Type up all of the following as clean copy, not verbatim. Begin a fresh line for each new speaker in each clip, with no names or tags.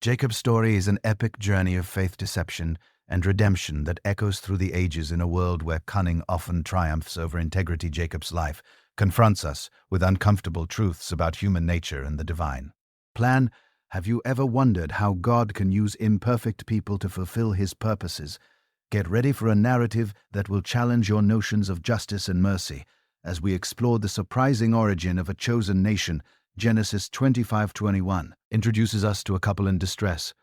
Jacob's story is an epic journey of faith, deception, and redemption that echoes through the ages in a world where cunning often triumphs over integrity. Jacob's life confronts us with uncomfortable truths about human nature and the divine plan. Have you ever wondered how God can use imperfect people to fulfill His purposes? Get ready for a narrative that will challenge your notions of justice and mercy as we explore the surprising origin of a chosen nation. Genesis 25:21 introduces us to a couple in distress.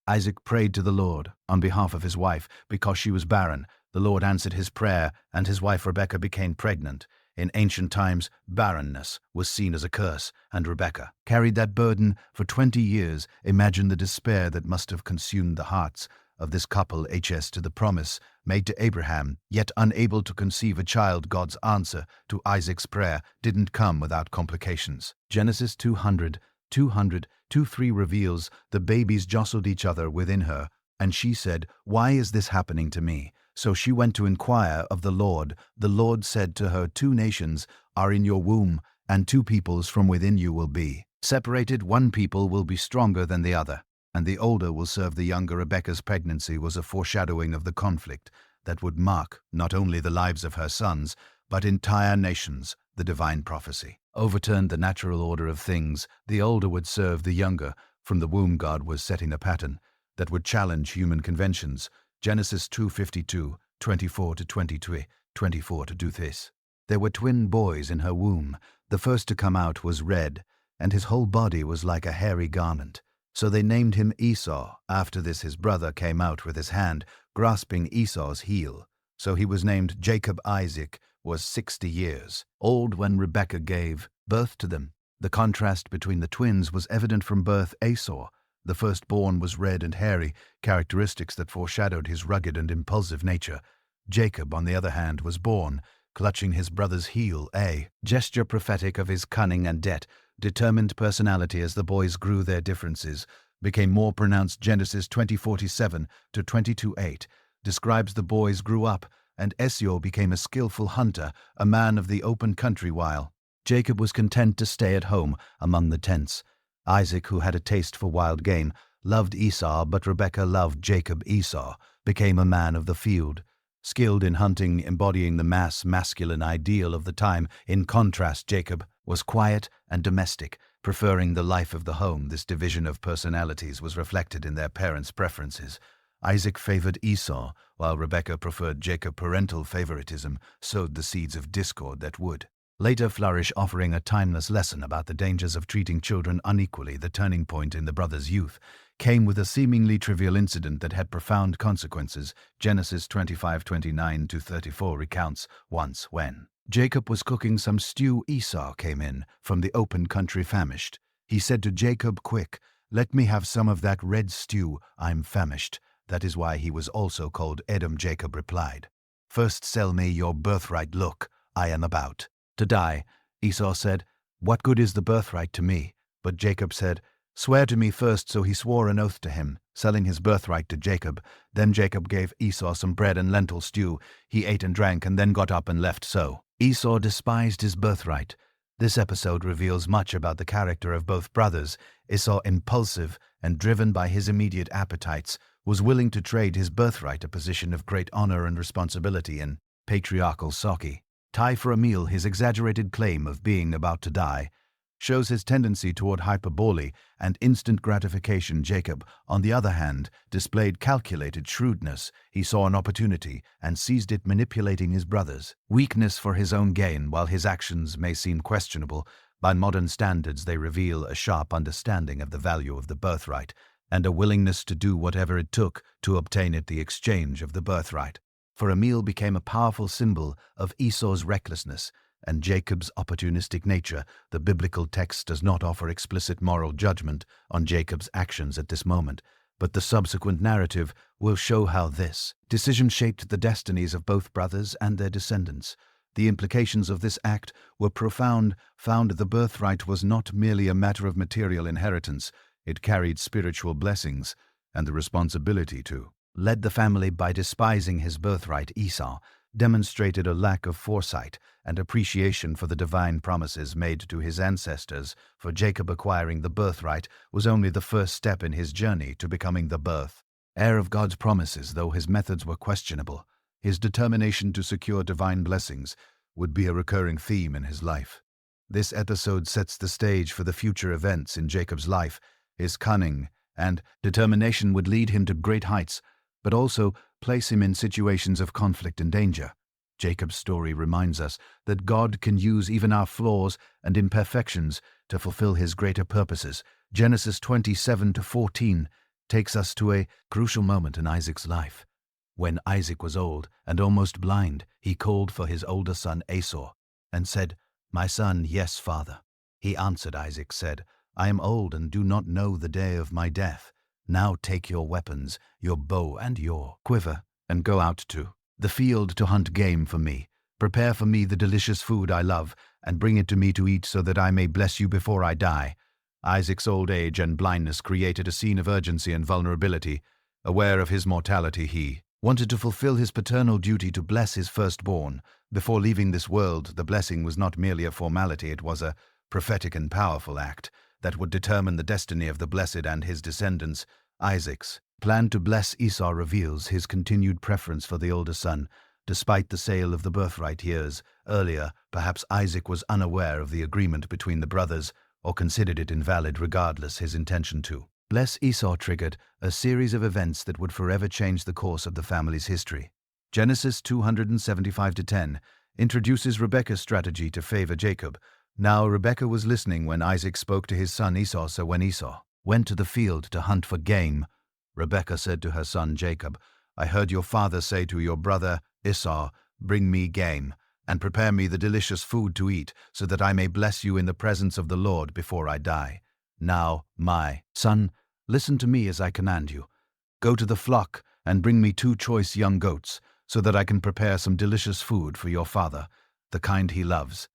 Isaac prayed to the Lord on behalf of his wife because she was barren. The Lord answered his prayer, and his wife Rebekah became pregnant. In ancient times, barrenness was seen as a curse, and Rebekah carried that burden for 20 years. Imagine the despair that must have consumed the hearts of this couple. To the promise made to Abraham, yet unable to conceive a child. God's answer to Isaac's prayer didn't come without complications. Genesis 2:203 reveals the babies jostled each other within her, and she said, "Why is this happening to me?" So she went to inquire of the Lord. The Lord said to her, "2 nations are in your womb, and 2 peoples from within you will be separated. 1 people will be stronger than the other, and the older will serve the younger." Rebekah's pregnancy was a foreshadowing of the conflict that would mark not only the lives of her sons, but entire nations. The divine prophecy overturned the natural order of things. The older would serve the younger. From the womb, God was setting a pattern that would challenge human conventions. Genesis 2:52-24-23, 24 to do this. There were twin boys in her womb. The first to come out was red, and his whole body was like a hairy garment. So they named him Esau. After this, his brother came out with his hand, grasping Esau's heel. So he was named Jacob. Isaac was 60 years old when Rebekah gave birth to them. The contrast between the twins was evident from birth. Esau, the firstborn, was red and hairy, characteristics that foreshadowed his rugged and impulsive nature. Jacob, on the other hand, was born clutching his brother's heel, a gesture prophetic of his cunning and determined personality. As the boys grew, their differences became more pronounced. Genesis 20:47-22:8 describes the boys grew up, and Esau became a skillful hunter, a man of the open country, while Jacob was content to stay at home among the tents. Isaac, who had a taste for wild game, loved Esau, but Rebekah loved Jacob. Esau became a man of the field, skilled in hunting, embodying the masculine ideal of the time. In contrast, Jacob was quiet and domestic, preferring the life of the home. This division of personalities was reflected in their parents' preferences. Isaac favored Esau, while Rebekah preferred Jacob. Parental favoritism sowed the seeds of discord that would later flourish, offering a timeless lesson about the dangers of treating children unequally. The turning point in the brothers' youth came with a seemingly trivial incident that had profound consequences. Genesis 25:29-34 recounts, once when Jacob was cooking some stew, Esau came in from the open country famished. He said to Jacob, "Quick, let me have some of that red stew. I'm famished." That is why he was also called Edom. Jacob replied, "First sell me your birthright. Look, I am about to die." Esau said, "What good is the birthright to me?" But Jacob said, "Swear to me first." So he swore an oath to him, selling his birthright to Jacob. Then Jacob gave Esau some bread and lentil stew. He ate and drank and then got up and left. So Esau despised his birthright. This episode reveals much about the character of both brothers. Esau, impulsive and driven by his immediate appetites, was willing to trade his birthright, a position of great honor and responsibility in patriarchal society, for a meal. His exaggerated claim of being about to die shows his tendency toward hyperbole and instant gratification. Jacob, on the other hand, displayed calculated shrewdness. He saw an opportunity and seized it, manipulating his brother's weakness for his own gain. While his actions may seem questionable, by modern standards they reveal a sharp understanding of the value of the birthright and a willingness to do whatever it took to obtain it. The exchange of the birthright for a meal became a powerful symbol of Esau's recklessness and Jacob's opportunistic nature. The biblical text does not offer explicit moral judgment on Jacob's actions at this moment, but the subsequent narrative will show how this decision shaped the destinies of both brothers and their descendants. The implications of this act were profound. The birthright was not merely a matter of material inheritance, it carried spiritual blessings and the responsibility to lead the family. By despising his birthright, Esau demonstrated a lack of foresight and appreciation for the divine promises made to his ancestors, for Jacob acquiring the birthright was only the first step in his journey to becoming the heir of God's promises. Though his methods were questionable, his determination to secure divine blessings would be a recurring theme in his life. This episode sets the stage for the future events in Jacob's life. His cunning and determination would lead him to great heights, but also place him in situations of conflict and danger. Jacob's story reminds us that God can use even our flaws and imperfections to fulfill his greater purposes. Genesis 27-14 takes us to a crucial moment in Isaac's life. When Isaac was old and almost blind, he called for his older son Esau and said, "My son, yes, father." He answered. Isaac said, "I am old and do not know the day of my death. Now take your weapons, your bow and your quiver, and go out to the field to hunt game for me. Prepare for me the delicious food I love, and bring it to me to eat so that I may bless you before I die." Isaac's old age and blindness created a scene of urgency and vulnerability. Aware of his mortality, he wanted to fulfill his paternal duty to bless his firstborn. Before leaving this world, the blessing was not merely a formality, it was a prophetic and powerful act that would determine the destiny of the blessed and his descendants. Isaac's plan to bless Esau reveals his continued preference for the older son. Despite the sale of the birthright years earlier, perhaps Isaac was unaware of the agreement between the brothers, or considered it invalid. Regardless, his intention to bless Esau triggered a series of events that would forever change the course of the family's history. Genesis 275-10 introduces Rebekah's strategy to favor Jacob. Now Rebekah was listening when Isaac spoke to his son Esau. So when Esau went to the field to hunt for game, Rebekah said to her son Jacob, "I heard your father say to your brother Esau, 'Bring me game, and prepare me the delicious food to eat, so that I may bless you in the presence of the Lord before I die.' Now, my son, listen to me as I command you. Go to the flock and bring me 2 choice young goats, so that I can prepare some delicious food for your father, the kind he loves.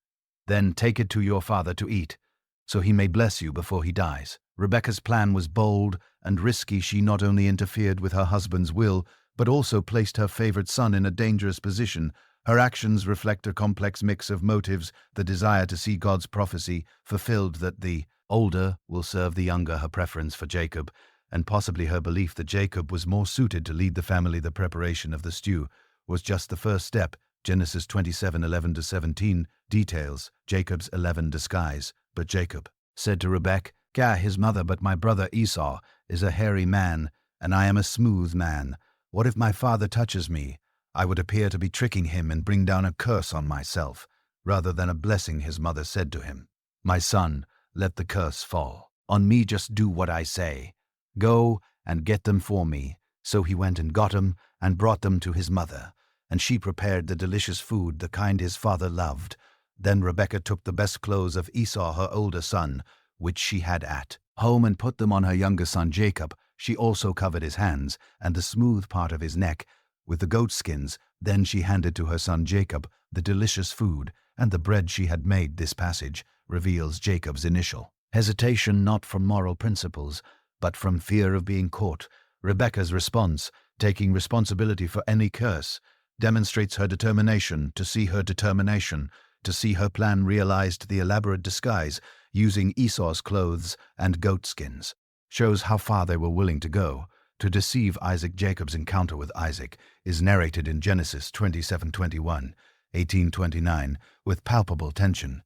Then take it to your father to eat, so he may bless you before he dies." Rebekah's plan was bold and risky. She not only interfered with her husband's will, but also placed her favorite son in a dangerous position. Her actions reflect a complex mix of motives: the desire to see God's prophecy fulfilled that the older will serve the younger, her preference for Jacob, and possibly her belief that Jacob was more suited to lead the family. The preparation of the stew was just the first step. Genesis 27:11-17 details Jacob's 11 disguise. But Jacob said to Rebekah, his mother, "But my brother Esau is a hairy man, and I am a smooth man. What if my father touches me? I would appear to be tricking him and bring down a curse on myself, rather than a blessing." His mother said to him, "My son, let the curse fall on me. Just do what I say. Go and get them for me." So he went and got them and brought them to his mother, and she prepared the delicious food, the kind his father loved. Then Rebekah took the best clothes of Esau, her older son, which she had at home, and put them on her younger son Jacob. She also covered his hands and the smooth part of his neck with the goat skins. Then she handed to her son Jacob the delicious food and the bread she had made. This passage reveals Jacob's initial hesitation, not from moral principles, but from fear of being caught. Rebekah's response, taking responsibility for any curse, demonstrates her determination. To see her plan realized, the elaborate disguise, using Esau's clothes and goat skins, shows how far they were willing to go to deceive Isaac. Jacob's encounter with Isaac is narrated in Genesis 27:21, 18:29, with palpable tension.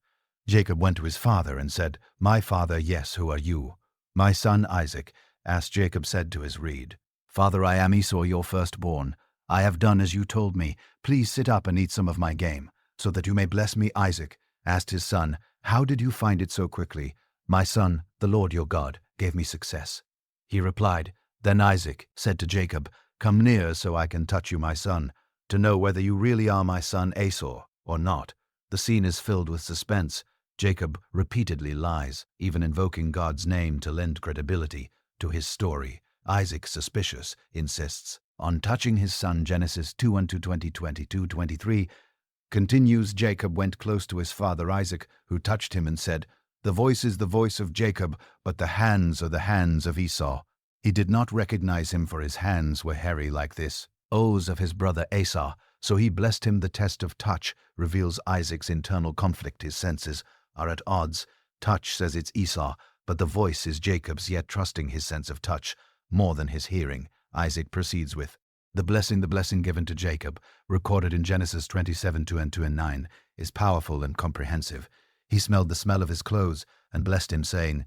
Jacob went to his father and said, "My father, yes, who are you?" "My son Isaac," asked Jacob said to his reed. "Father, I am Esau, your firstborn. I have done as you told me. Please sit up and eat some of my game, so that you may bless me." Isaac asked his son, "How did you find it so quickly?" "My son, the Lord your God gave me success," he replied. Then Isaac said to Jacob, "Come near so I can touch you, my son, to know whether you really are my son Esau or not." The scene is filled with suspense. Jacob repeatedly lies, even invoking God's name to lend credibility to his story. Isaac, suspicious, insists on touching his son. Genesis 2:22-23 continues. Jacob went close to his father Isaac, who touched him and said, "The voice is the voice of Jacob, but the hands are the hands of Esau." He did not recognize him, for his hands were hairy like this, those of his brother Esau. So he blessed him. The test of touch reveals Isaac's internal conflict. His senses are at odds. Touch says it's Esau, but the voice is Jacob's, yet trusting his sense of touch more than his hearing, Isaac proceeds with the blessing given to Jacob, recorded in Genesis 27:2-9, is powerful and comprehensive. He smelled the smell of his clothes and blessed him, saying,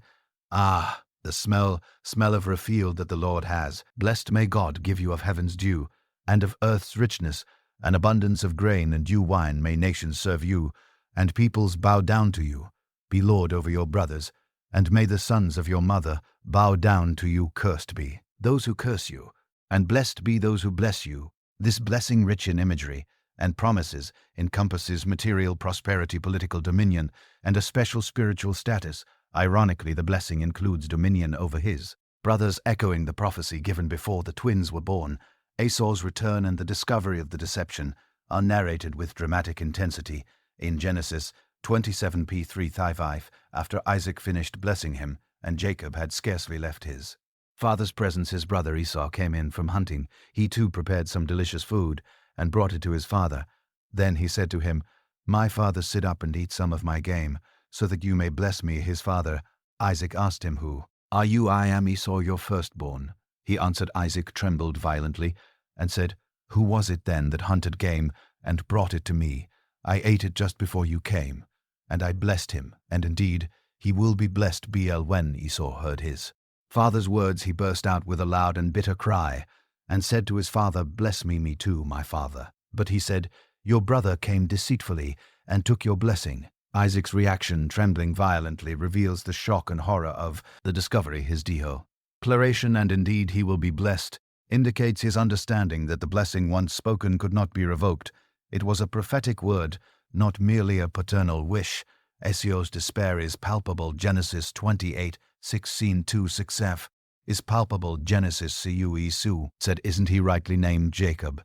"Ah, the smell of a field that the Lord has. Blessed may God give you of heaven's dew, and of earth's richness, an abundance of grain and new wine. May nations serve you, and peoples bow down to you. Be lord over your brothers, and may the sons of your mother bow down to you. Cursed be those who curse you, and blessed be those who bless you." This blessing, rich in imagery and promises, encompasses material prosperity, political dominion, and a special spiritual status. Ironically, the blessing includes dominion over his brothers, echoing the prophecy given before the twins were born. Esau's return and the discovery of the deception are narrated with dramatic intensity in Genesis 27:3-5, after Isaac finished blessing him, and Jacob had scarcely left his father's presence. His brother Esau came in from hunting. He too prepared some delicious food and brought it to his father. Then he said to him, "My father, sit up and eat some of my game, so that you may bless me." His father Isaac asked him, "Who are you?" "I am Esau, your firstborn," he answered. Isaac trembled violently and said, "Who was it then that hunted game and brought it to me? I ate it just before you came, and I blessed him, and indeed he will be blessed." When Esau heard his father's words, he burst out with a loud and bitter cry and said to his father, "Bless me, me too, my father." But he said, "Your brother came deceitfully and took your blessing." Isaac's reaction, trembling violently, reveals the shock and horror of the discovery. His declaration, "and indeed he will be blessed," indicates his understanding that the blessing once spoken could not be revoked. It was a prophetic word, not merely a paternal wish. Esau's despair is palpable. Genesis 28:16-6f is palpable. Genesis Esau said, "Isn't he rightly named Jacob?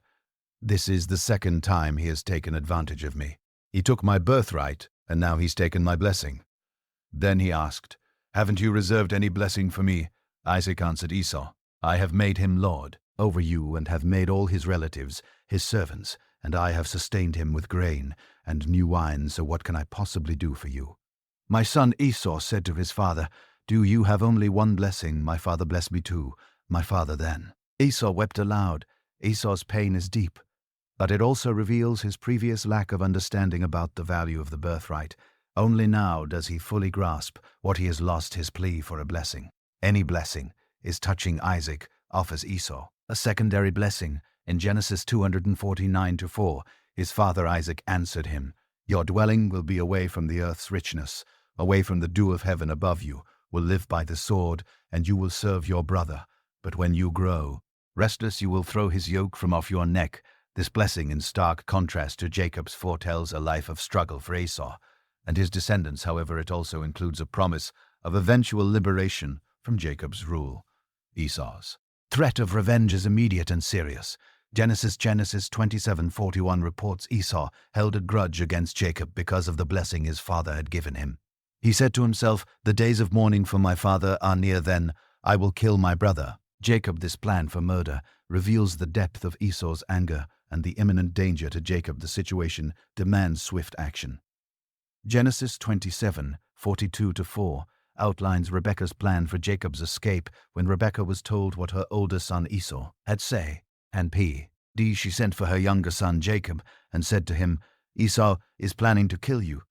This is the second time he has taken advantage of me. He took my birthright, and now he's taken my blessing." Then he asked, "Haven't you reserved any blessing for me?" Isaac answered Esau, "I have made him lord over you, and have made all his relatives his servants, and I have sustained him with grain and new wine, so what can I possibly do for you?" My son Esau said to his father, "Do you have only one blessing? My father bless me too, my father." Then Esau wept aloud. Esau's pain is deep, but it also reveals his previous lack of understanding about the value of the birthright. Only now does he fully grasp what he has lost. His plea for a blessing, any blessing, is touching Isaac, offers Esau a secondary blessing. In Genesis 249-4, his father Isaac answered him, "Your dwelling will be away from the earth's richness, away from the dew of heaven above you, will live by the sword, and you will serve your brother. But when you grow restless, you will throw his yoke from off your neck." This blessing, in stark contrast to Jacob's, foretells a life of struggle for Esau and his descendants. However, it also includes a promise of eventual liberation from Jacob's rule. Esau's threat of revenge is immediate and serious. Genesis 27:41 reports Esau held a grudge against Jacob because of the blessing his father had given him. He said to himself, "The days of mourning for my father are near, then I will kill my brother." Jacob, this plan for murder, reveals the depth of Esau's anger and the imminent danger to Jacob. The situation demands swift action. Genesis 27:42-4 outlines Rebekah's plan for Jacob's escape. When Rebekah was told what her older son Esau had say, and she sent for her younger son Jacob and said to him, "Esau is planning to kill you.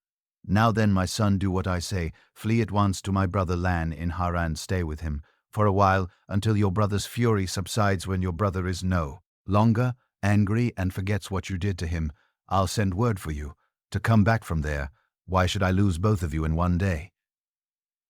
Now then, my son, do what I say. Flee at once to my brother Laban in Haran. Stay with him for a while until your brother's fury subsides. When your brother is no longer angry and forgets what you did to him, I'll send word for you to come back from there. Why should I lose both of you in one day?"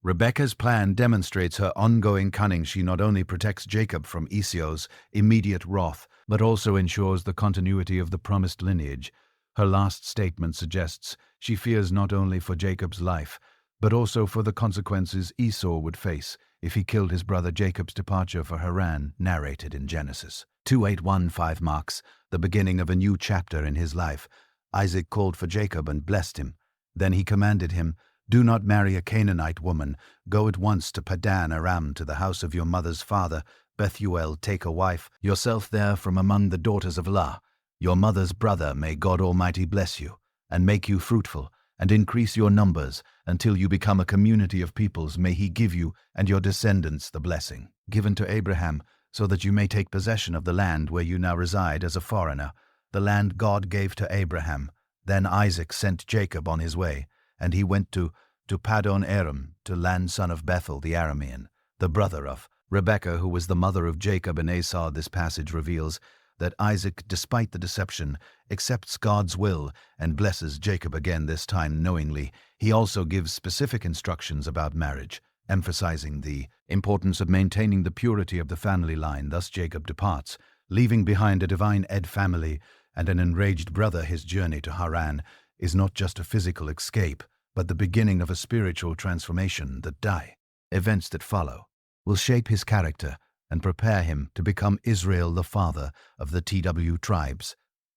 Rebekah's plan demonstrates her ongoing cunning. She not only protects Jacob from Esau's immediate wrath, but also ensures the continuity of the promised lineage. Her last statement suggests she fears not only for Jacob's life, but also for the consequences Esau would face if he killed his brother. Jacob's departure for Haran, narrated in Genesis 28:1-5, marks the beginning of a new chapter in his life. Isaac called for Jacob and blessed him. Then he commanded him, "Do not marry a Canaanite woman. Go at once to Padan Aram, to the house of your mother's father, Bethuel. Take a wife yourself there from among the daughters of La. Your mother's brother, may God Almighty bless you, and make you fruitful, and increase your numbers, until you become a community of peoples. May he give you and your descendants the blessing given to Abraham, so that you may take possession of the land where you now reside as a foreigner, the land God gave to Abraham. Then Isaac sent Jacob on his way, and he went to Padon Aram, to Lan son of Bethuel the Aramean, the brother of Rebekah, who was the mother of Jacob and Esau. This passage reveals that Isaac, despite the deception, accepts God's will and blesses Jacob again, this time knowingly. He also gives specific instructions about marriage, emphasizing the importance of maintaining the purity of the family line. Thus Jacob departs, leaving behind a divine family and an enraged brother. His journey to Haran is not just a physical escape, but the beginning of a spiritual transformation. Events that follow will shape his character and prepare him to become Israel, the father of the TW tribes.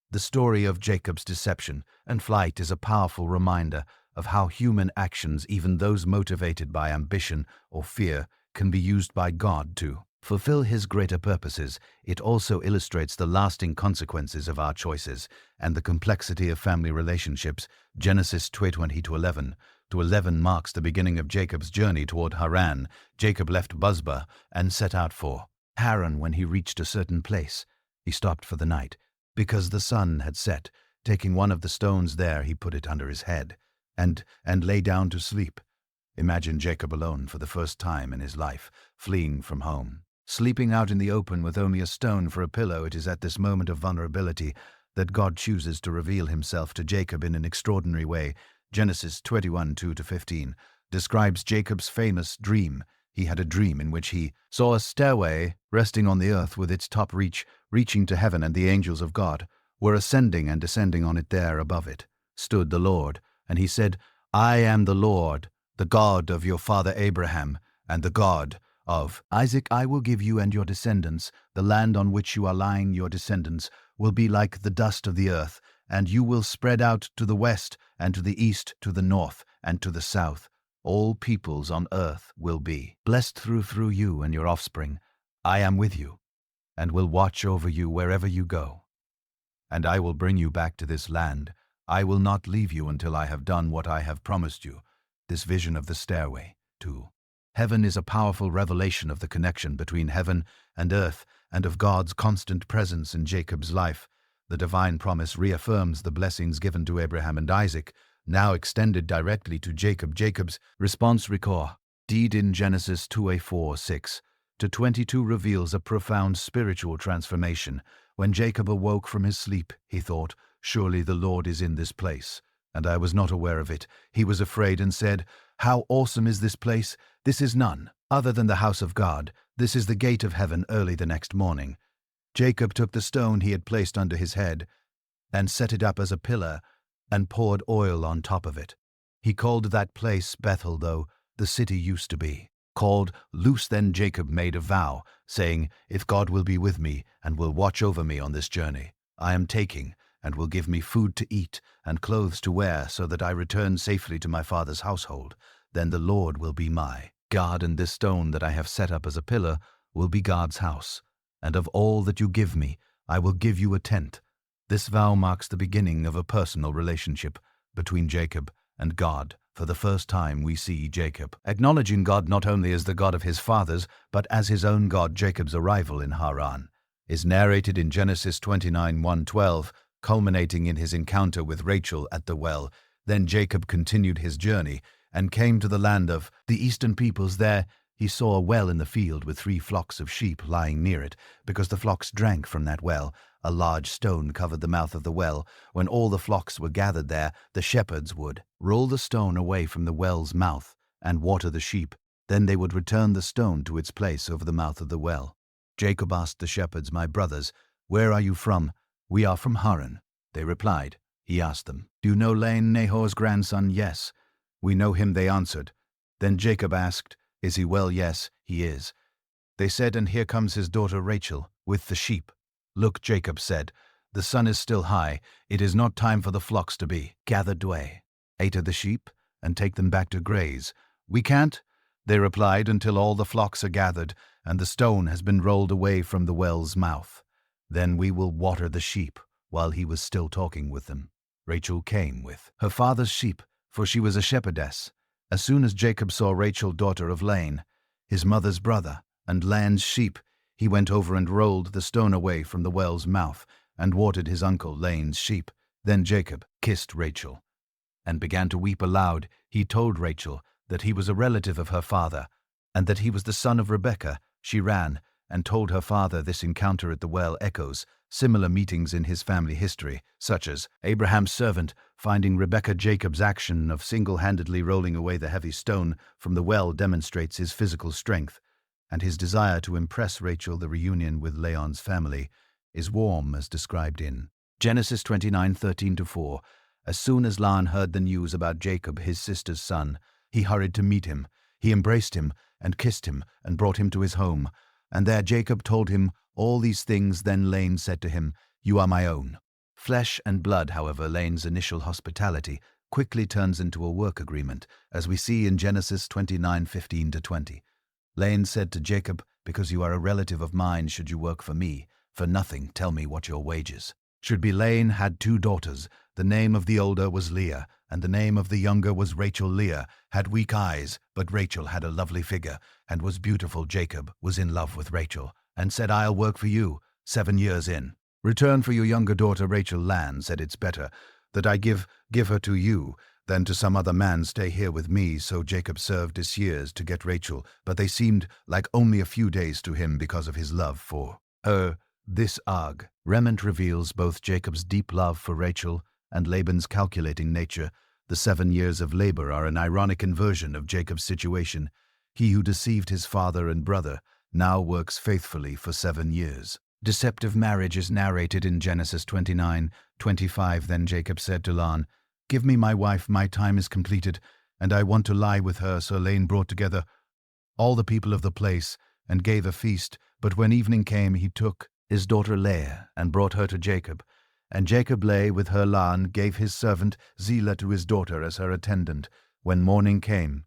The story of Jacob's deception and flight is a powerful reminder of how human actions, even those motivated by ambition or fear, can be used by God to fulfill his greater purposes. It also illustrates the lasting consequences of our choices and the complexity of family relationships. Genesis 20:11 to 11 marks the beginning of Jacob's journey toward Haran. Jacob left Buzbah and set out for Haran. When he reached a certain place, he stopped for the night, because the sun had set. Taking one of the stones there, he put it under his head and lay down to sleep. Imagine Jacob alone for the first time in his life, fleeing from home, sleeping out in the open with only a stone for a pillow. It is at this moment of vulnerability that God chooses to reveal himself to Jacob in an extraordinary way. Genesis 21:2-15 describes Jacob's famous dream. He had a dream in which he saw a stairway resting on the earth with its top reaching to heaven, and the angels of God were ascending and descending on it. There above it stood the Lord, and he said, "I am the Lord, the God of your father Abraham, and the God of Isaac. I will give you and your descendants the land on which you are lying. Your descendants will be like the dust of the earth, and you will spread out to the west and to the east, to the north and to the south. All peoples on earth will be blessed through you and your offspring. I am with you and will watch over you wherever you go. And I will bring you back to this land. I will not leave you until I have done what I have promised you." This vision of the stairway to heaven is a powerful revelation of the connection between heaven and earth and of God's constant presence in Jacob's life. The divine promise reaffirms the blessings given to Abraham and Isaac, now extended directly to Jacob. Jacob's response deed in Genesis 2:4-6-22 reveals a profound spiritual transformation. When Jacob awoke from his sleep, he thought, "Surely the Lord is in this place, and I was not aware of it." He was afraid and said, "How awesome is this place! This is none other than the house of God. This is the gate of heaven." Early the next morning, Jacob took the stone he had placed under his head and set it up as a pillar and poured oil on top of it. He called that place Bethel, though the city used to be called Luz. Then Jacob made a vow, saying, "If God will be with me and will watch over me on this journey I am taking, and will give me food to eat and clothes to wear, so that I return safely to my father's household, then the Lord will be my God, and this stone that I have set up as a pillar will be God's house. And of all that you give me, I will give you a tenth." This vow marks the beginning of a personal relationship between Jacob and God. For the first time, we see Jacob acknowledging God not only as the God of his fathers, but as his own God. Jacob's arrival in Haran is narrated in Genesis 29:1-12, culminating in his encounter with Rachel at the well. Then Jacob continued his journey and came to the land of the eastern peoples. There he saw a well in the field with 3 flocks of sheep lying near it, because the flocks drank from that well. A large stone covered the mouth of the well. When all the flocks were gathered there, the shepherds would roll the stone away from the well's mouth and water the sheep. Then they would return the stone to its place over the mouth of the well. Jacob asked the shepherds, "My brothers, where are you from?" "We are from Haran," they replied. He asked them, "Do you know Laban, Nahor's grandson?" "Yes, we know him," they answered. Then Jacob asked, "Is he well?" "Yes, he is." They said, "And here comes his daughter Rachel with the sheep." "Look," Jacob said, "the sun is still high. It is not time for the flocks to be gathered away. 8 of the sheep, and take them back to graze." "We can't," they replied, "until all the flocks are gathered and the stone has been rolled away from the well's mouth. Then we will water the sheep while he was still talking with them. Rachel came with her father's sheep, for she was a shepherdess. As soon as Jacob saw Rachel, daughter of Laban, his mother's brother, and Laban's sheep, he went over and rolled the stone away from the well's mouth, and watered his uncle Laban's sheep. Then Jacob kissed Rachel, and began to weep aloud. He told Rachel that he was a relative of her father, and that he was the son of Rebekah. She ran and told her father. This encounter at the well echoes similar meetings in his family history, such as Abraham's servant finding Rebekah. Jacob's action of single-handedly rolling away the heavy stone from the well demonstrates his physical strength, and his desire to impress Rachel. The reunion with Laban's family is warm, as described in Genesis 29:13-4. As soon as Laban heard the news about Jacob, his sister's son, he hurried to meet him. He embraced him and kissed him and brought him to his home. And there Jacob told him all these things. Then Laban said to him, "You are my own flesh and blood." However, Laban's initial hospitality quickly turns into a work agreement, as we see in Genesis 29:15-20. Laban said to Jacob, "Because you are a relative of mine, should you work for me? For nothing, tell me what your wages should be." Laban had 2 daughters. The name of the older was Leah, and the name of the younger was Rachel. Leah had weak eyes, but Rachel had a lovely figure and was beautiful. Jacob was in love with Rachel and said, "I'll work for you 7 years in return for your younger daughter Rachel." Laban said, "It's better that I give her to you than to some other man. Stay here with me." So Jacob served his years to get Rachel, but they seemed like only a few days to him because of his love for her. This agreement reveals both Jacob's deep love for Rachel and Laban's calculating nature. The 7 years of labor are an ironic inversion of Jacob's situation. He who deceived his father and brother now works faithfully for 7 years. Deceptive marriage is narrated in Genesis 29:25. Then Jacob said to Laban, "Give me my wife, my time is completed, and I want to lie with her." So Laban brought together all the people of the place and gave a feast. But when evening came, he took his daughter Leah and brought her to Jacob. And Jacob lay with her. Laban gave his servant Zillah to his daughter as her attendant. When morning came,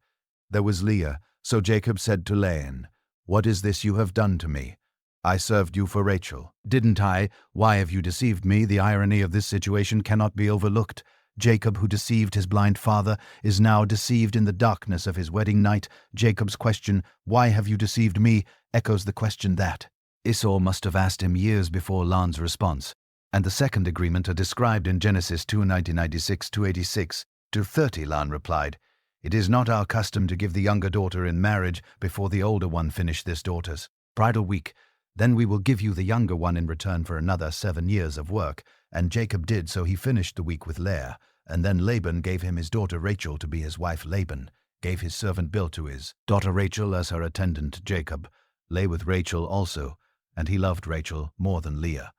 there was Leah. So Jacob said to Laban, "What is this you have done to me? I served you for Rachel, didn't I? Why have you deceived me?" The irony of this situation cannot be overlooked. Jacob, who deceived his blind father, is now deceived in the darkness of his wedding night. Jacob's question, "Why have you deceived me?" echoes the question that Esau must have asked him years before Laban's response. And the second agreement are described in Genesis 2:1996-86-30. Laban replied, "It is not our custom to give the younger daughter in marriage before the older one finish this daughter's bridal week. Then we will give you the younger one in return for another 7 years of work." And Jacob did so. He finished the week with Leah. And then Laban gave him his daughter Rachel to be his wife. Laban gave his servant Bill to his daughter Rachel as her attendant. Jacob lay with Rachel also, and he loved Rachel more than Leah.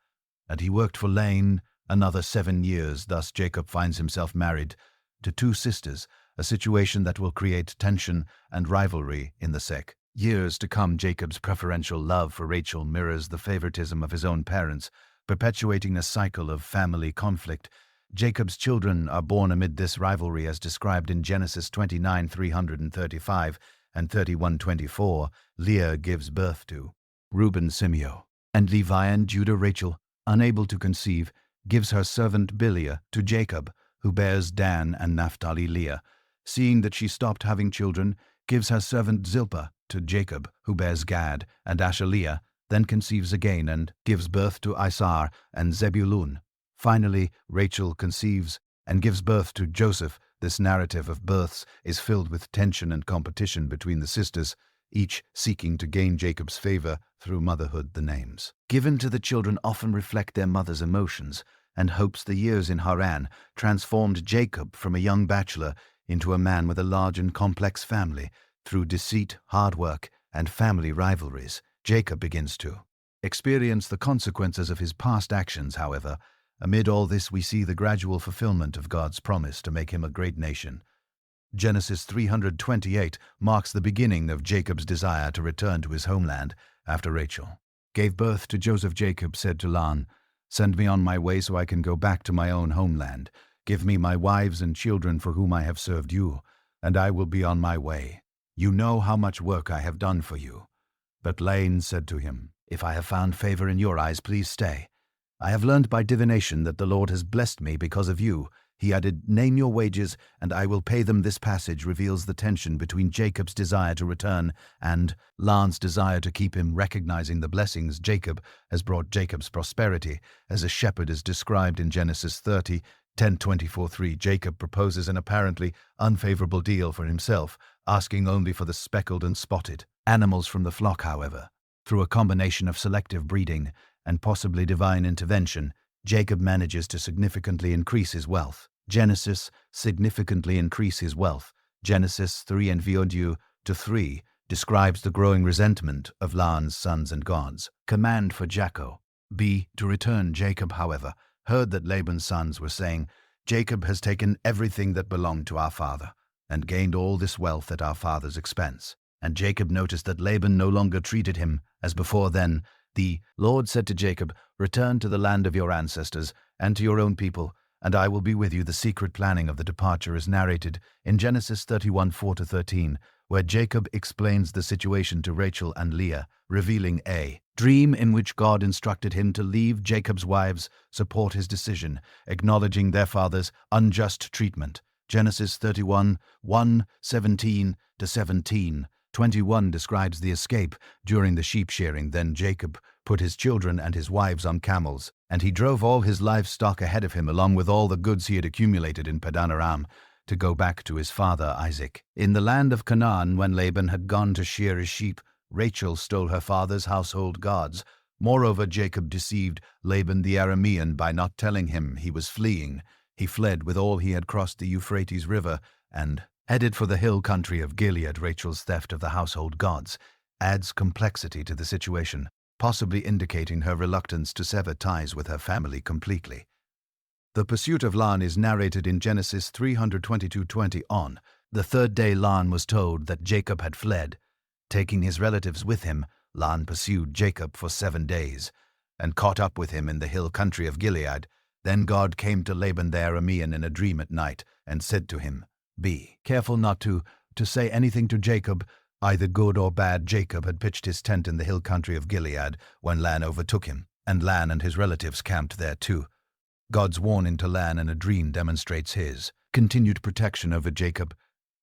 And he worked for Laban another 7 years. Thus Jacob finds himself married to 2 sisters, a situation that will create tension and rivalry in the years to come. Jacob's preferential love for Rachel mirrors the favoritism of his own parents, perpetuating a cycle of family conflict. Jacob's children are born amid this rivalry, as described in Genesis 29:335 and 31:24. Leah gives birth to Reuben, Simeon, and Levi, and Judah. Rachel, unable to conceive, gives her servant Bilhah to Jacob, who bears Dan and Naphtali. Leah, seeing that she stopped having children, gives her servant Zilpah to Jacob, who bears Gad and Asher. Leah then conceives again and gives birth to Isar and Zebulun. Finally, Rachel conceives and gives birth to Joseph. This narrative of births is filled with tension and competition between the sisters, each seeking to gain Jacob's favor through motherhood. The names given to the children often reflect their mother's emotions and hopes. The years in Haran transformed Jacob from a young bachelor into a man with a large and complex family. Through deceit, hard work, and family rivalries, Jacob begins to experience the consequences of his past actions. However, amid all this, we see the gradual fulfillment of God's promise to make him a great nation. Genesis 328 marks the beginning of Jacob's desire to return to his homeland after Rachel gave birth to Joseph. Jacob said to Laban, "Send me on my way so I can go back to my own homeland. Give me my wives and children for whom I have served you, and I will be on my way. You know how much work I have done for you." But Laban said to him, "If I have found favor in your eyes, please stay. I have learned by divination that the Lord has blessed me because of you. He added, name your wages, and I will pay them. This passage reveals the tension between Jacob's desire to return and Laban's desire to keep him, recognizing the blessings Jacob has brought Jacob's prosperity. As a shepherd is described in Genesis 30, 10:24-3, Jacob proposes an apparently unfavorable deal for himself, asking only for the speckled and spotted animals from the flock. However, through a combination of selective breeding and possibly divine intervention, Jacob manages to significantly increase his wealth. Genesis 3 and 3 describes the growing resentment of Laban's sons and God's command for Jacob to return. Jacob, however, heard that Laban's sons were saying, Jacob has taken everything that belonged to our father and gained all this wealth at our father's expense. And Jacob noticed that Laban no longer treated him as before. Then the Lord said to Jacob, return to the land of your ancestors and to your own people, and I will be with you. The secret planning of the departure is narrated in Genesis 31:4-13, where Jacob explains the situation to Rachel and Leah, revealing a dream in which God instructed him to leave. Jacob's wives support his decision, acknowledging their father's unjust treatment. Genesis 31:17-17. 21 describes the escape during the sheep shearing. Then Jacob put his children and his wives on camels, and he drove all his livestock ahead of him, along with all the goods he had accumulated in Padan Aram, to go back to his father Isaac. In the land of Canaan, when Laban had gone to shear his sheep, Rachel stole her father's household gods. Moreover, Jacob deceived Laban the Aramean by not telling him he was fleeing. He fled with all he had, crossed the Euphrates River, and headed for the hill country of Gilead. Rachel's theft of the household gods adds complexity to the situation, possibly indicating her reluctance to sever ties with her family completely. The pursuit of Laban is narrated in Genesis 322:20 on. The third day Laban was told that Jacob had fled. Taking his relatives with him, Laban pursued Jacob for 7 days and caught up with him in the hill country of Gilead. Then God came to Laban the Aramean in a dream at night and said to him, be careful not to say anything to Jacob, either good or bad. Jacob had pitched his tent in the hill country of Gilead when Laban overtook him, and Laban and his relatives camped there too. God's warning to Laban in a dream demonstrates his continued protection over Jacob,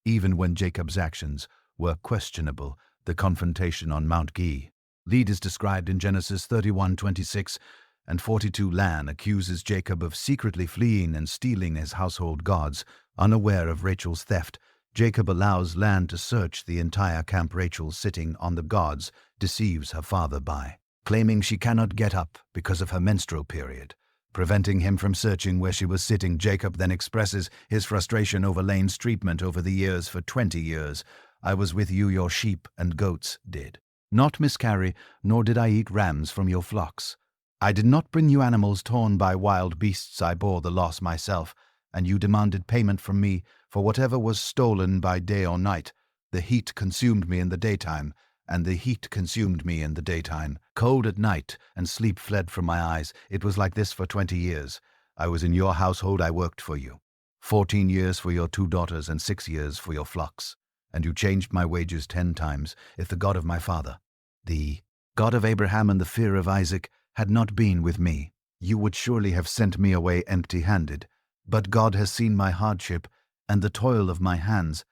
even when Jacob's actions were questionable. The confrontation on Mount Gilead is described in Genesis 31:26 and 42. Laban accuses Jacob of secretly fleeing and stealing his household gods. Unaware of Rachel's theft, Jacob allows Laban to search the entire camp. Rachel, sitting on the gods, deceives her father by claiming she cannot get up because of her menstrual period, preventing him from searching where she was sitting. Jacob then expresses his frustration over Laban's treatment over the years. For 20 years, I was with you, your sheep and goats did not miscarry, nor did I eat rams from your flocks. I did not bring you animals torn by wild beasts. I bore the loss myself, and you demanded payment from me for whatever was stolen by day or night. The heat consumed me in the daytime, and the heat consumed me in the daytime. Cold at night, and sleep fled from my eyes. It was like this for 20 years. I was in your household, I worked for you. 14 years for your 2 daughters, and 6 years for your flocks. And you changed my wages 10 times. If the God of my father, the God of Abraham and the fear of Isaac, had not been with me, you would surely have sent me away empty-handed. But God has seen my hardship and the toil of my hands,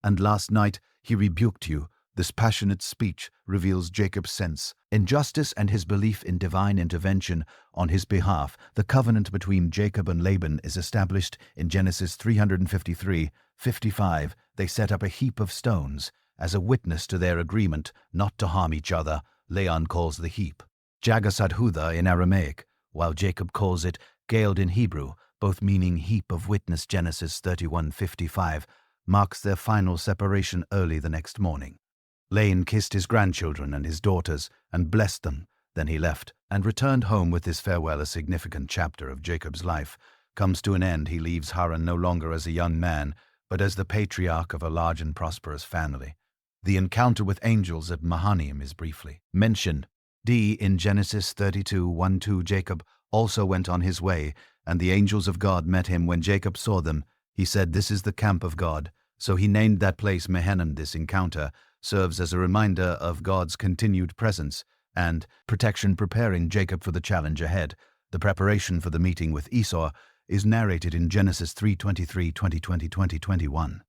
and last night he rebuked you. This passionate speech reveals Jacob's sense injustice and his belief in divine intervention on his behalf. The covenant between Jacob and Laban is established in Genesis 353:55. They set up a heap of stones as a witness to their agreement not to harm each other. Laban calls the heap Jagasadhudha in Aramaic, while Jacob calls it Galeed in Hebrew, both meaning heap of witness. Genesis 31:55 marks their final separation early the next morning. Laban kissed his grandchildren and his daughters and blessed them. Then he left and returned home with his farewell. A significant chapter of Jacob's life comes to an end. He leaves Haran no longer as a young man, but as the patriarch of a large and prosperous family. The encounter with angels at Mahanaim is briefly mentioned. In Genesis 32:1-2, Jacob also went on his way, and the angels of God met him. When Jacob saw them, he said, "This is the camp of God." So he named that place Mahanaim. This encounter serves as a reminder of God's continued presence and protection, preparing Jacob for the challenge ahead. The preparation for the meeting with Esau is narrated in Genesis 3:23, 20:21.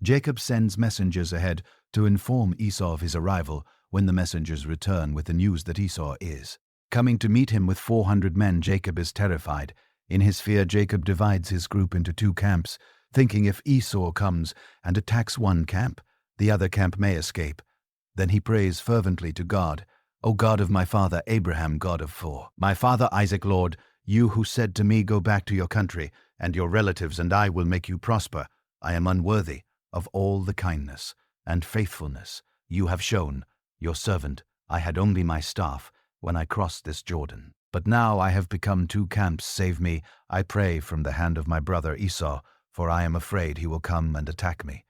Jacob sends messengers ahead to inform Esau of his arrival. When the messengers return with the news that Esau is coming to meet him with 400 men, Jacob is terrified. In his fear, Jacob divides his group into two camps, thinking if Esau comes and attacks one camp, the other camp may escape. Then he prays fervently to God, "O God of my father Abraham, God of my father Isaac, Lord, you who said to me, 'Go back to your country and your relatives, and I will make you prosper,' I am unworthy of all the kindness and faithfulness you have shown your servant. I had only my staff when I crossed this Jordan. But now I have become two camps. Save me, I pray, from the hand of my brother Esau, for I am afraid he will come and attack me,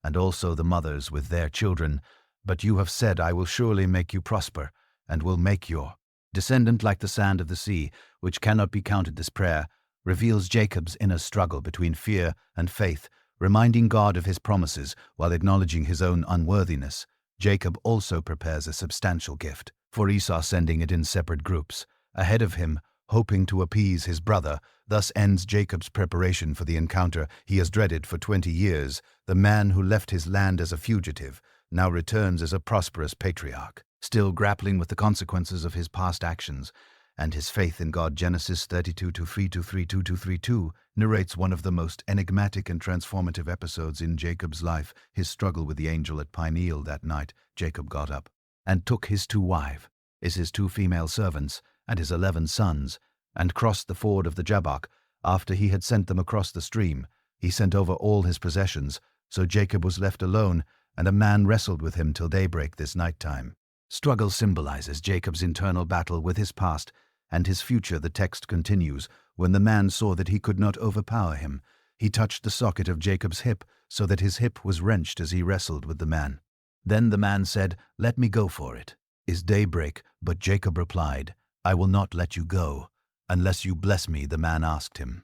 and also the mothers with their children. But you have said, I will surely make you prosper, and will make your descendant like the sand of the sea, which cannot be counted." This prayer reveals Jacob's inner struggle between fear and faith, reminding God of his promises while acknowledging his own unworthiness. Jacob also prepares a substantial gift for Esau, sending it in separate groups ahead of him, hoping to appease his brother. Thus ends Jacob's preparation for the encounter he has dreaded for 20 years. The man who left his land as a fugitive now returns as a prosperous patriarch, still grappling with the consequences of his past actions and his faith in God. Genesis 32:3-32 narrates one of the most enigmatic and transformative episodes in Jacob's life, his struggle with the angel at Peniel. That night Jacob got up and took his 2 wives, his 2 female servants, and his 11 sons, and crossed the ford of the Jabbok. After he had sent them across the stream, he sent over all his possessions. So Jacob was left alone, and a man wrestled with him till daybreak. This nighttime struggle symbolizes Jacob's internal battle with his past and his future. The text continues, "When the man saw that he could not overpower him, he touched the socket of Jacob's hip, so that his hip was wrenched as he wrestled with the man. Then the man said, 'Let me go, for it is daybreak.' But Jacob replied, 'I will not let you go unless you bless me.' The man asked him,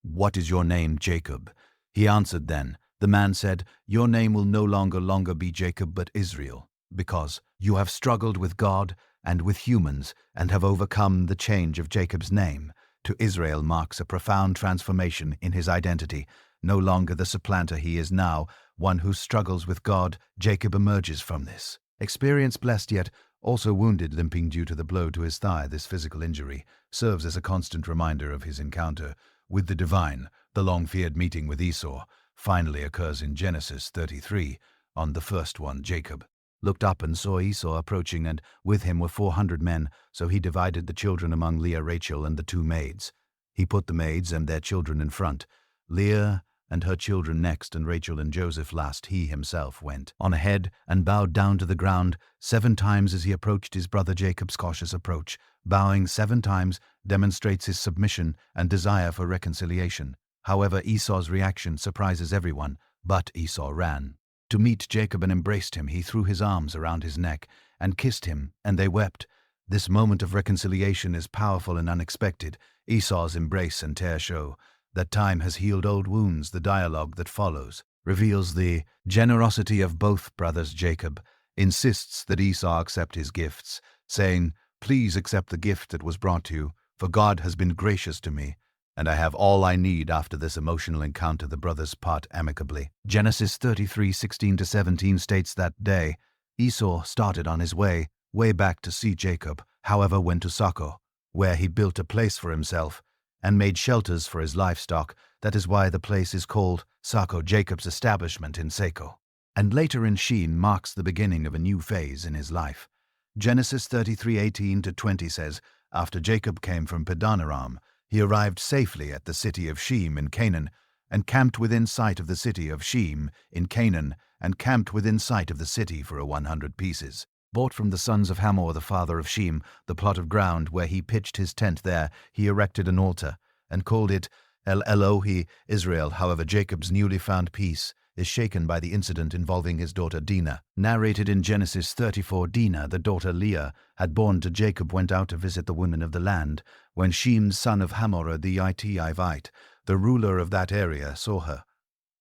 'What is your name?' Jacob. He answered then. The man said, 'Your name will no longer be Jacob, but Israel, because you have struggled with God and with humans and have overcome.' The change of Jacob's name to Israel marks a profound transformation in his identity. No longer the supplanter, he is now one who struggles with God. Jacob emerges from this experience blessed, yet also wounded, limping due to the blow to his thigh. This physical injury serves as a constant reminder of his encounter with the divine. The long-feared meeting with Esau finally occurs in Genesis 33. On the first one, Jacob looked up and saw Esau approaching, and with him were 400 men. So he divided the children among Leah, Rachel, and the 2 maids. He put the maids and their children in front, Leah and her children next, and Rachel and Joseph last. He himself went on ahead and bowed down to the ground 7 times as he approached his brother. Jacob's cautious approach, bowing 7 times, demonstrates his submission and desire for reconciliation. However, Esau's reaction surprises everyone, but Esau ran to meet Jacob and embraced him. He threw his arms around his neck and kissed him, and they wept. This moment of reconciliation is powerful and unexpected. Esau's embrace and tear show that time has healed old wounds. The dialogue that follows reveals the generosity of both brothers. Jacob insists that Esau accept his gifts, saying, "Please accept the gift that was brought to you, for God has been gracious to me, and I have all I need." After this emotional encounter, the brothers part amicably. Genesis 33:16-17 states that day Esau started on his way back to see Jacob, however went to Soko, where he built a place for himself and made shelters for his livestock. That is why the place is called Soko. Jacob's establishment in Seko and later in Sheen marks the beginning of a new phase in his life. Genesis 33:18-20 says, "After Jacob came from Padanaram, he arrived safely at the city of Shem in Canaan, and camped within sight of the city of Shem in Canaan, and camped within sight of the city for 100 pieces, bought from the sons of Hamor, the father of Shem, the plot of ground where he pitched his tent. There he erected an altar, and called it El Elohi Israel." However, Jacob's newly found peace is shaken by the incident involving his daughter Dinah. Narrated in Genesis 34, Dinah, the daughter Leah had born to Jacob, went out to visit the women of the land. When Shem's son of Hamor, the Hittite, the ruler of that area, saw her,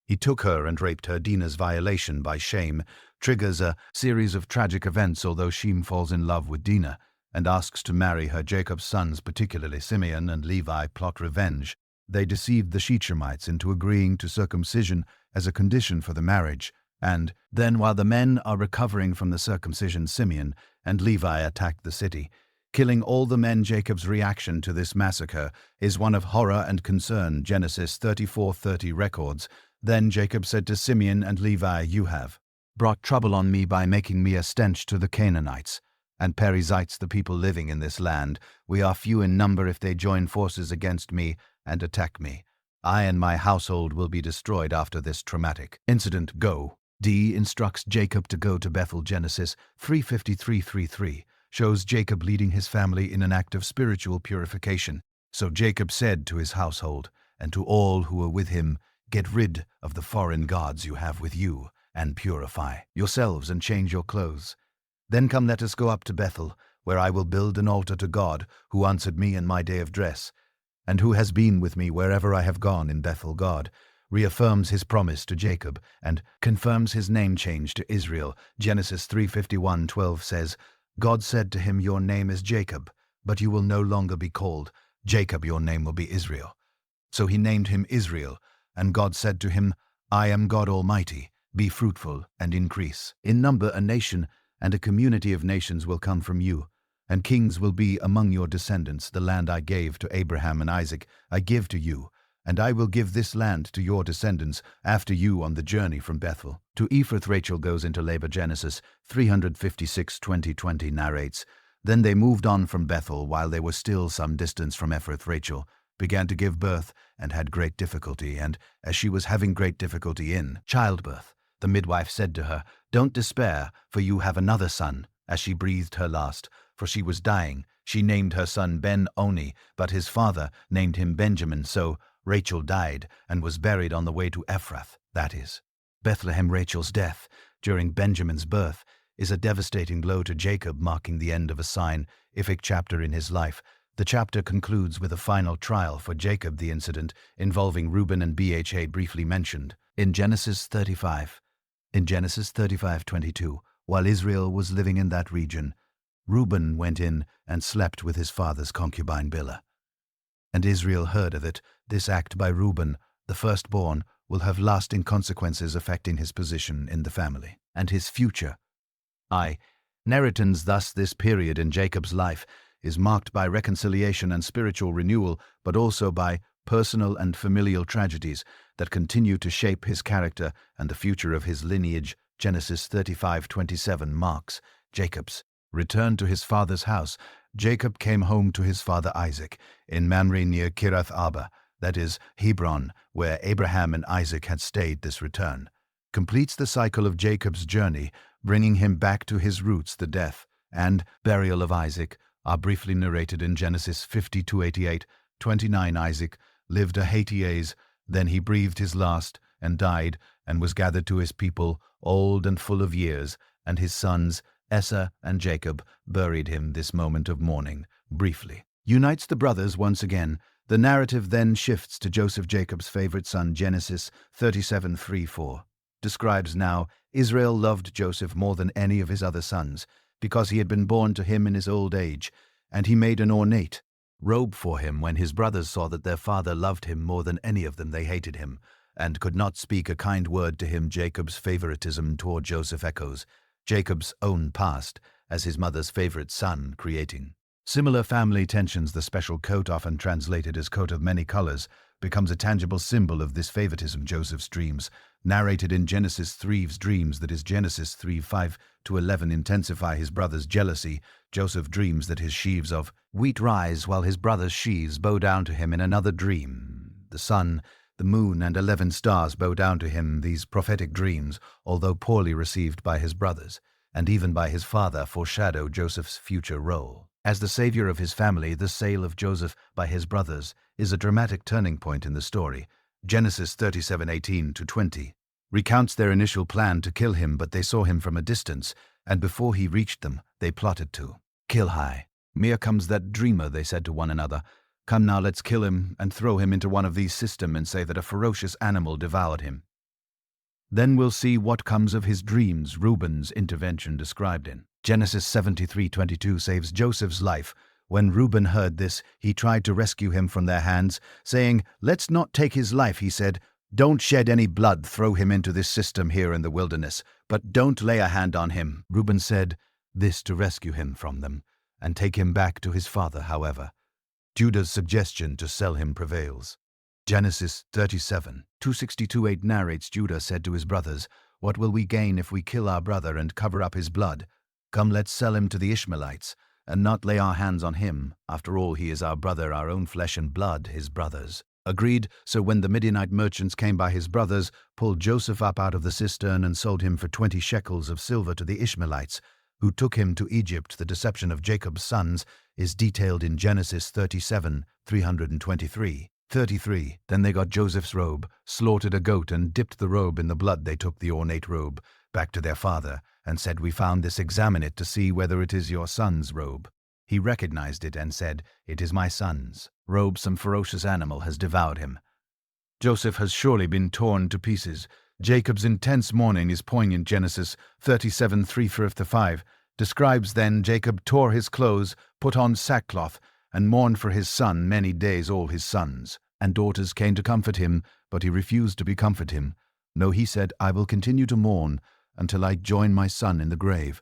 he took her and raped her. Dinah's violation by Shem triggers a series of tragic events. Although Shem falls in love with Dinah and asks to marry her. Jacob's sons, particularly Simeon and Levi, plot revenge. They deceived the Shechemites into agreeing to circumcision as a condition for the marriage, and then while the men are recovering from the circumcision, Simeon and Levi attack the city, killing all the men. Jacob's reaction to this massacre is one of horror and concern. Genesis 34:30 records, "Then Jacob said to Simeon and Levi, 'You have brought trouble on me by making me a stench to the Canaanites and Perizzites, the people living in this land. We are few in number. If they join forces against me and attack me, I and my household will be destroyed after this traumatic incident. Go.'" D instructs Jacob to go to Bethel. Genesis 3:53-3 shows Jacob leading his family in an act of spiritual purification. "So Jacob said to his household and to all who were with him, 'Get rid of the foreign gods you have with you, and purify yourselves and change your clothes. Then come, let us go up to Bethel, where I will build an altar to God, who answered me in my day of dress, and who has been with me wherever I have gone.'" In Bethel, God reaffirms his promise to Jacob and confirms his name change to Israel. Genesis 3:51-12 says, "God said to him, 'Your name is Jacob, but you will no longer be called Jacob, your name will be Israel.' So he named him Israel, and God said to him, 'I am God Almighty. Be fruitful and increase. In number a nation and a community of nations will come from you, and kings will be among your descendants. The land I gave to Abraham and Isaac I give to you, and I will give this land to your descendants after you on the journey from Bethel to Ephrath.' Rachel goes into labor. Genesis 356:20 narrates, "Then they moved on from Bethel while they were still some distance from Ephrath. Rachel began to give birth and had great difficulty, and as she was having great difficulty in childbirth, the midwife said to her, 'Don't despair, for you have another son.' As she breathed her last, for she was dying, she named her son Ben-Oni, but his father named him Benjamin. So Rachel died and was buried on the way to Ephrath, that is, Bethlehem. Rachel's death during Benjamin's birth is a devastating blow to Jacob, marking the end of a significant chapter in his life. The chapter concludes with a final trial for Jacob, the incident involving Reuben and Bha briefly mentioned in Genesis 35. In Genesis 35:22, while Israel was living in that region, Reuben went in and slept with his father's concubine Bilhah. And Israel heard of it. This act by Reuben, the firstborn, will have lasting consequences affecting his position in the family and his future. Narratons. Thus, this period in Jacob's life is marked by reconciliation and spiritual renewal, but also by personal and familial tragedies that continue to shape his character and the future of his lineage. Genesis 35:27 marks Jacob's return to his father's house. Jacob came home to his father Isaac in Mamre near Kiriath Arba, that is, Hebron, where Abraham and Isaac had stayed. This return completes the cycle of Jacob's journey, bringing him back to his roots. The death and burial of Isaac are briefly narrated in Genesis 50:28-29. Isaac lived 80 years, then he breathed his last and died, and was gathered to his people, old and full of years, and his sons Esau and Jacob buried him. This moment of mourning briefly unites the brothers once again. The narrative then shifts to Joseph, Jacob's favorite son. Genesis 37:3-4 describes, "Now Israel loved Joseph more than any of his other sons, because he had been born to him in his old age, and he made an ornate robe for him. When his brothers saw that their father loved him more than any of them, they hated him, and could not speak a kind word to him." Jacob's favoritism toward Joseph echoes Jacob's own past as his mother's favorite son, creating similar family tensions. The special coat, often translated as coat of many colors, becomes a tangible symbol of this favoritism. Joseph's dreams, narrated in Genesis 3's dreams, that is Genesis 3:5-11, intensify his brother's jealousy. Joseph dreams that his sheaves of wheat rise while his brother's sheaves bow down to him. In another dream, the sun, the moon, and 11 stars bow down to him. These prophetic dreams, although poorly received by his brothers and even by his father, foreshadow Joseph's future role as the savior of his family. The sale of Joseph by his brothers is a dramatic turning point in the story. Genesis 37:18-20 recounts their initial plan to kill him, but they saw him from a distance, and before he reached them, they plotted to kill him. "Here comes that dreamer," they said to one another. "Come now, let's kill him and throw him into one of these systems and say that a ferocious animal devoured him. Then we'll see what comes of his dreams." Reuben's intervention described in Genesis 73:22 saves Joseph's life. When Reuben heard this, he tried to rescue him from their hands, saying, "Let's not take his life," he said. "Don't shed any blood, throw him into this system here in the wilderness, but don't lay a hand on him." Reuben said this to rescue him from them and take him back to his father, however. Judah's suggestion to sell him prevails. Genesis 37:262-8 narrates Judah said to his brothers, "What will we gain if we kill our brother and cover up his blood? Come, let's sell him to the Ishmaelites, and not lay our hands on him. After all, he is our brother, our own flesh and blood, his brothers." Agreed. So when the Midianite merchants came by, his brothers pulled Joseph up out of the cistern and sold him for 20 shekels of silver to the Ishmaelites, who took him to Egypt. The deception of Jacob's sons is detailed in Genesis 37:323. 33. Then they got Joseph's robe, slaughtered a goat, and dipped the robe in the blood. They took the ornate robe back to their father and said, "We found this, examine it to see whether it is your son's robe." He recognized it and said, "It is my son's robe. Some ferocious animal has devoured him." Joseph has surely been torn to pieces. Jacob's intense mourning is poignant. Genesis 37:3-5 describes, "Then Jacob tore his clothes, put on sackcloth, and mourned for his son many days. All his sons and daughters came to comfort him, but he refused to be comforted him. No, he said, I will continue to mourn until I join my son in the grave."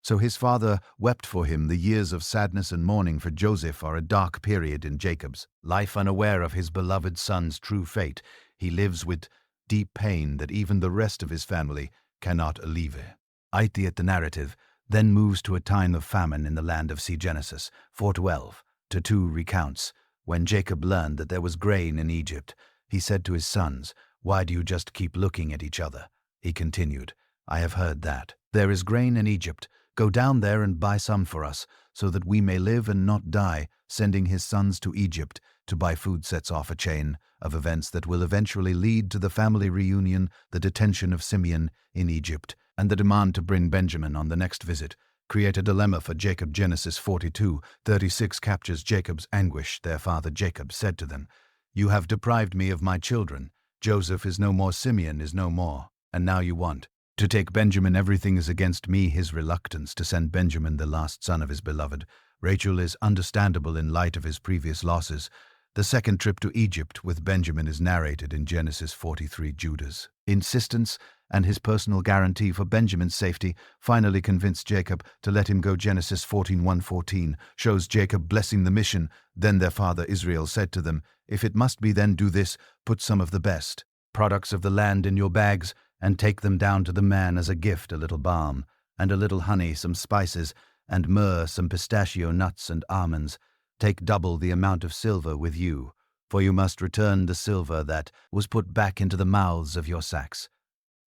So his father wept for him. The years of sadness and mourning for Joseph are a dark period in Jacob's life. Unaware of his beloved son's true fate, he lives with deep pain that even the rest of his family cannot alleviate. The narrative then moves to a time of famine in the land of Genesis 4:12-2 recounts, when Jacob learned that there was grain in Egypt, he said to his sons, "Why do you just keep looking at each other?" He continued, "I have heard that there is grain in Egypt. Go down there and buy some for us, so that we may live and not die." Sending his sons to Egypt to buy food sets off a chain of events that will eventually lead to the family reunion, the detention of Simeon in Egypt, and the demand to bring Benjamin on the next visit, create a dilemma for Jacob. Genesis 42:36 captures Jacob's anguish. Their father Jacob said to them, "You have deprived me of my children. Joseph is no more, Simeon is no more, and now you want to take Benjamin. Everything is against me." His reluctance to send Benjamin, the last son of his beloved Rachel, is understandable in light of his previous losses. The second trip to Egypt with Benjamin is narrated in Genesis 43. Judah's insistence and his personal guarantee for Benjamin's safety finally convinced Jacob to let him go. Genesis 14:1-14 shows Jacob blessing the mission. Then their father Israel said to them, "If it must be, then do this. Put some of the best products of the land in your bags and take them down to the man as a gift, a little balm and a little honey, some spices and myrrh, some pistachio nuts and almonds. Take double the amount of silver with you, for you must return the silver that was put back into the mouths of your sacks.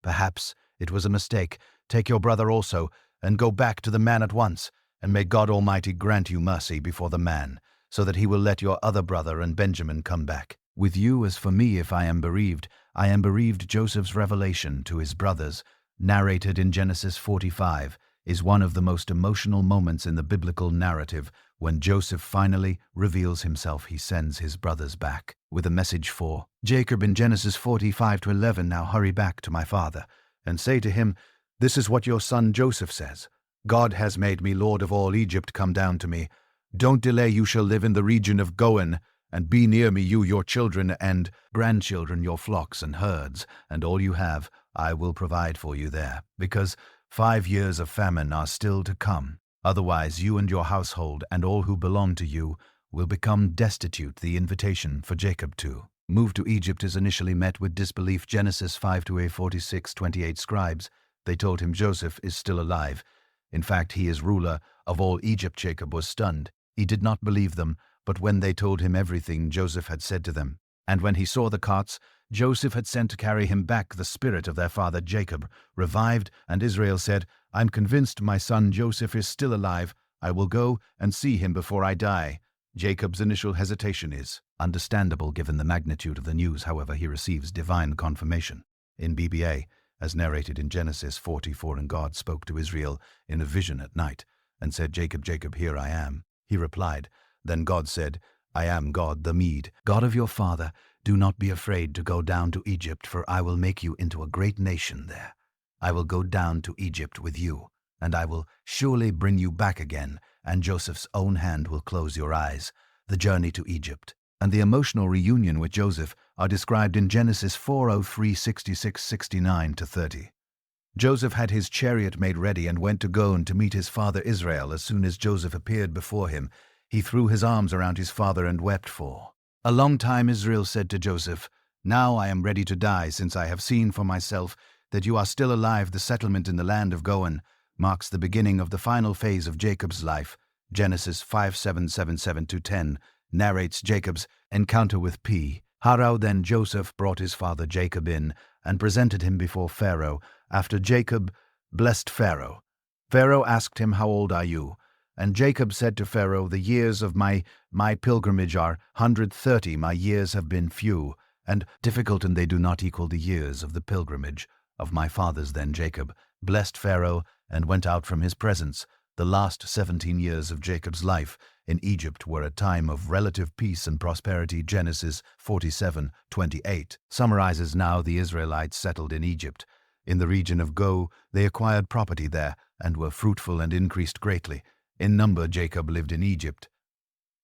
Perhaps it was a mistake. Take your brother also, and go back to the man at once, and may God Almighty grant you mercy before the man, so that he will let your other brother and Benjamin come back with you. As for me, if I am bereaved, I am bereaved." Joseph's revelation to his brothers, narrated in Genesis 45, is one of the most emotional moments in the biblical narrative. When Joseph finally reveals himself, he sends his brothers back with a message for Jacob in Genesis 45:11. "Now hurry back to my father and say to him, this is what your son Joseph says. God has made me lord of all Egypt. Come down to me. Don't delay. You shall live in the region of Goen, and be near me, you, your children and grandchildren, your flocks and herds, and all you have. I will provide for you there, because 5 years of famine are still to come. Otherwise you and your household and all who belong to you will become destitute." The invitation for Jacob to move to Egypt is initially met with disbelief. Genesis 5:46-28 scribes, they told him Joseph is still alive. In fact, he is ruler of all Egypt. Jacob was stunned. He did not believe them, but when they told him everything Joseph had said to them, and when he saw the carts Joseph had sent to carry him back, the spirit of their father Jacob revived, and Israel said, "I'm convinced my son Joseph is still alive. I will go and see him before I die." Jacob's initial hesitation is understandable given the magnitude of the news. However, he receives divine confirmation in BBA, as narrated in Genesis 44. "And God spoke to Israel in a vision at night, and said, Jacob, Jacob, here I am. He replied, Then God said, I am God, the Mede, God of your father. Do not be afraid to go down to Egypt, for I will make you into a great nation there. I will go down to Egypt with you, and I will surely bring you back again, and Joseph's own hand will close your eyes. The journey to Egypt and the emotional reunion with Joseph are described in Genesis 4:66-69-30. Joseph had his chariot made ready and went to Gone to meet his father Israel. As soon as Joseph appeared before him, he threw his arms around his father and wept for a long time. Israel said to Joseph, "Now I am ready to die, since I have seen for myself that you are still alive." The settlement in the land of Goan marks the beginning of the final phase of Jacob's life. Genesis 5:7-7-10 narrates Jacob's encounter with Pharaoh. Then Joseph brought his father Jacob in and presented him before Pharaoh. After Jacob blessed Pharaoh, Pharaoh asked him, "How old are you?" And Jacob said to Pharaoh, "The years of my pilgrimage are 130. My years have been few and difficult, and they do not equal the years of the pilgrimage of my fathers." Then Jacob blessed Pharaoh and went out from his presence. The last 17 years of Jacob's life in Egypt were a time of relative peace and prosperity. Genesis 47:28 summarizes now the Israelites settled in Egypt. In the region of Go, they acquired property there and were fruitful and increased greatly. In number, Jacob lived in Egypt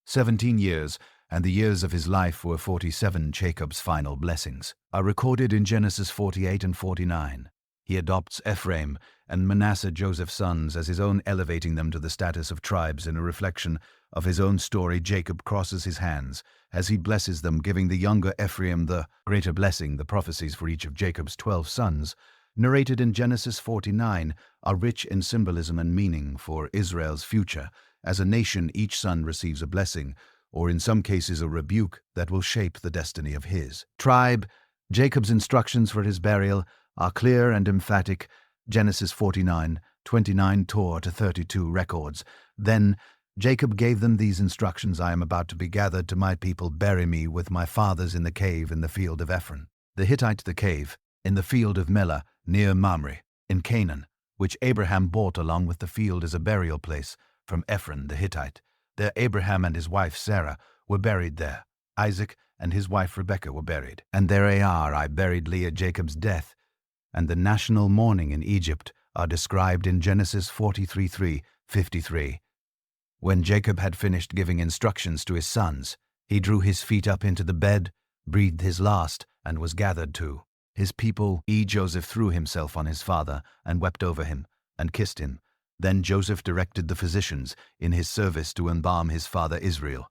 17 years, and the years of his life were 47. Jacob's final blessings are recorded in Genesis 48 and 49. He adopts Ephraim and Manasseh, Joseph's sons, as his own, elevating them to the status of tribes. In a reflection of his own story, Jacob crosses his hands as he blesses them, giving the younger Ephraim the greater blessing. The prophecies for each of Jacob's 12 sons, narrated in Genesis 49, are rich in symbolism and meaning for Israel's future. As a nation, each son receives a blessing, or in some cases a rebuke, that will shape the destiny of his tribe. Jacob's instructions for his burial are clear and emphatic. Genesis 49:29-32 records, "Then Jacob gave them these instructions: I am about to be gathered to my people. Bury me with my fathers in the cave in the field of Ephron the Hittite, the cave in the field of Melah near Mamre in Canaan, which Abraham bought along with the field as a burial place from Ephron the Hittite. There Abraham and his wife Sarah were buried there. Isaac and his wife Rebekah were buried. And there I buried Leah." Jacob's death and the national mourning in Egypt are described in Genesis 43:53. When Jacob had finished giving instructions to his sons, he drew his feet up into the bed, breathed his last, and was gathered to his people. Joseph threw himself on his father and wept over him and kissed him. Then Joseph directed the physicians in his service to embalm his father Israel.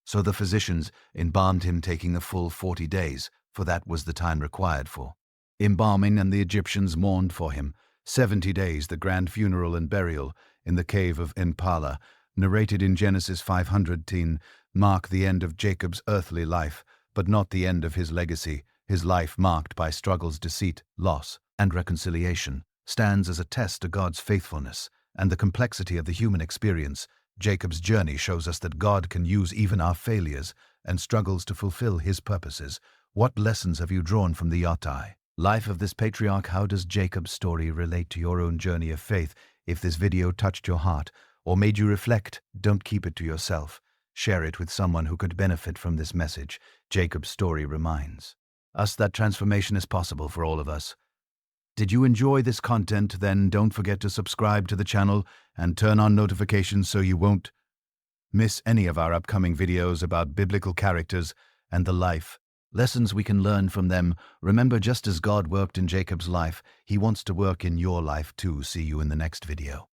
So the physicians embalmed him, taking the full 40 days, for that was the time required for embalming, and the Egyptians mourned for him 70 days. The grand funeral and burial in the cave of Impala, narrated in Genesis 510, mark the end of Jacob's earthly life, but not the end of his legacy. His life, marked by struggles, deceit, loss, and reconciliation, stands as a test to God's faithfulness and the complexity of the human experience. Jacob's journey shows us that God can use even our failures and struggles to fulfill his purposes. What lessons have you drawn from the life of this patriarch? How does Jacob's story relate to your own journey of faith? If this video touched your heart or made you reflect, don't keep it to yourself. Share it with someone who could benefit from this message. Jacob's story reminds us that transformation is possible for all of us. Did you enjoy this content? Then don't forget to subscribe to the channel and turn on notifications so you won't miss any of our upcoming videos about biblical characters and the life lessons we can learn from them. Remember, just as God worked in Jacob's life, he wants to work in your life too. See you in the next video.